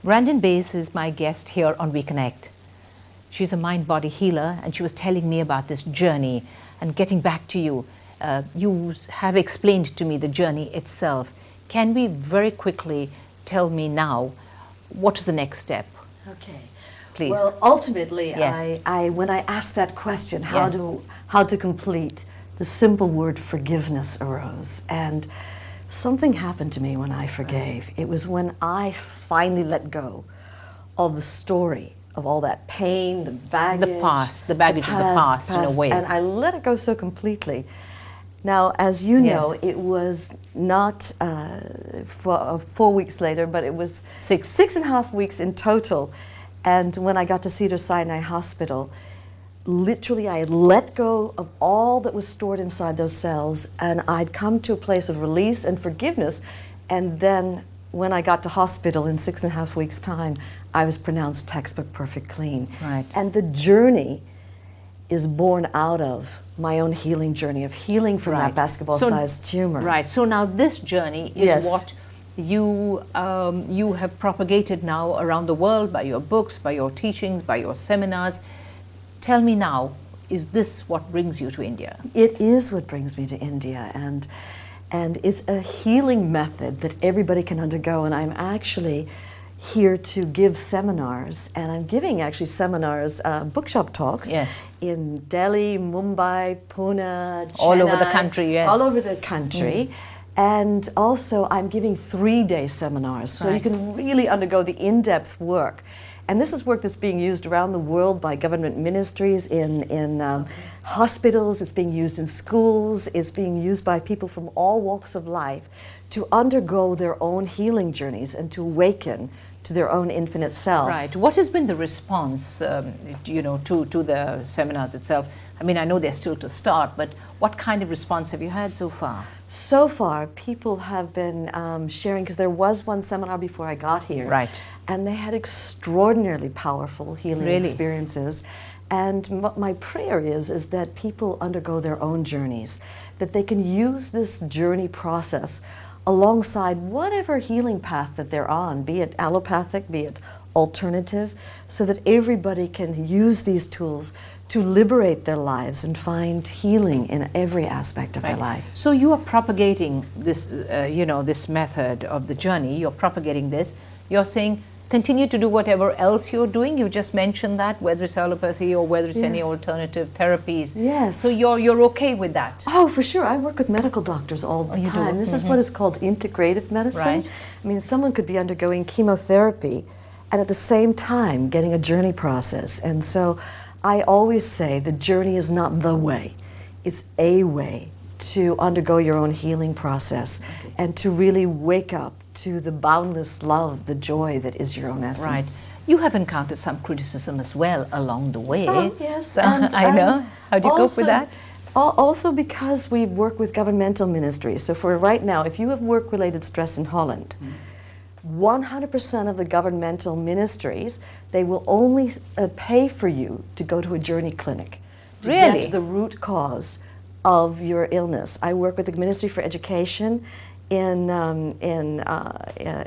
Brandon Bays is my guest here on We Connect. She's a mind-body healer, and she was telling me about this journey. And getting back to you, you have explained to me the journey itself. Can we very quickly tell me now, what is the next step? Okay. Please. Well, ultimately, Yes. I when I asked that question, Yes. how to complete, the simple word forgiveness arose. And something happened to me when I forgave. It was when I finally let go of the story of all that pain, the baggage. The baggage of the past in a way. And I let it go so completely. Now, as you know, it was not 4 weeks later, but it was 6.5 weeks in total. And when I got to Cedars-Sinai Hospital, literally I had let go of all that was stored inside those cells, and I'd come to a place of release and forgiveness. And then when I got to hospital in 6.5 weeks' time, I was pronounced textbook perfect clean. Right. And the journey is born out of my own healing journey of healing from that basketball-sized tumor. Right. So now this journey is Yes. what you have propagated now around the world by your books, by your teachings, by your seminars. Tell me now, is this what brings you to India? It is what brings me to India, and it's a healing method that everybody can undergo. And I'm actually here to give seminars, and I'm giving actually seminars, bookshop talks, Yes. in Delhi, Mumbai, Pune, Chennai, All over the country, yes. all over the country. And also I'm giving 3-day seminars, so you Right. can really undergo the in-depth work. And this is work that's being used around the world by government ministries, in hospitals, it's being used in schools, it's being used by people from all walks of life to undergo their own healing journeys and to awaken to their own infinite self. Right. What has been the response, to the seminars itself? I mean, I know they're still to start, but what kind of response have you had so far? So far, people have been sharing, because there was one seminar before I got here. Right. And they had extraordinarily powerful healing Really? experiences. And my prayer is that people undergo their own journeys, that they can use this journey process alongside whatever healing path that they're on, be it allopathic, be it alternative, so that everybody can use these tools to liberate their lives and find healing in every aspect of their life. So you are propagating this, this method of the journey. You're propagating this. You're saying continue to do whatever else you're doing. You just mentioned that, whether it's allopathy or whether it's any alternative therapies. Yes. So you're okay with that. Oh, for sure. I work with medical doctors all the you do? time. This is what is called integrative medicine. Right. I mean, someone could be undergoing chemotherapy and at the same time getting a journey process. And so I always say the journey is not the way. It's a way to undergo your own healing process and to really wake up to the boundless love, the joy that is your own essence. Right. You have encountered some criticism as well along the way. Some, yes. So, I know. How do you cope with that? Also because we work with governmental ministries. So for right now, if you have work-related stress in Holland, 100% of the governmental ministries, they will only pay for you to go to a journey clinic to Really? get to the root cause of your illness. I work with the Ministry for Education in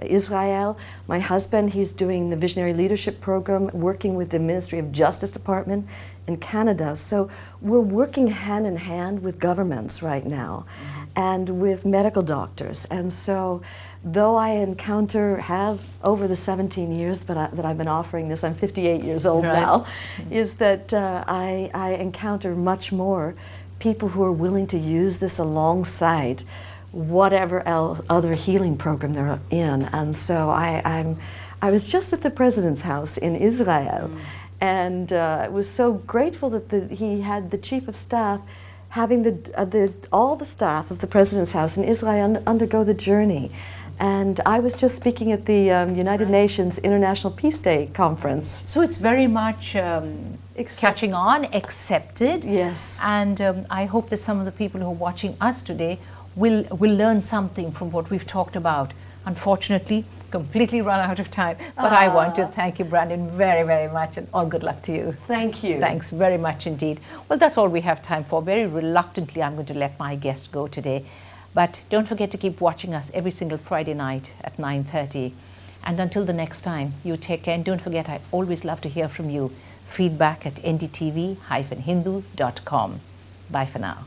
Israel. My husband, he's doing the Visionary Leadership Program, working with the Ministry of Justice Department in Canada. So we're working hand in hand with governments right now and with medical doctors. And so though I have over the 17 years that I've been offering this, I'm 58 years old now, is that I encounter much more people who are willing to use this alongside whatever other healing program they're in. And so I was just at the President's house in Israel, and I was so grateful that he had the Chief of Staff having all the staff of the President's house in Israel undergo the journey. And I was just speaking at the United Nations International Peace Day conference. So it's very much catching on, accepted. Yes. And I hope that some of the people who are watching us today will learn something from what we've talked about. Unfortunately, completely run out of time. But I want to thank you, Brandon, very, very much, and all good luck to you. Thank you. Thanks very much indeed. Well, that's all we have time for. Very reluctantly, I'm going to let my guest go today. But don't forget to keep watching us every single Friday night at 9:30. And until the next time, you take care. And don't forget, I always love to hear from you. Feedback at ndtv-hindu.com. Bye for now.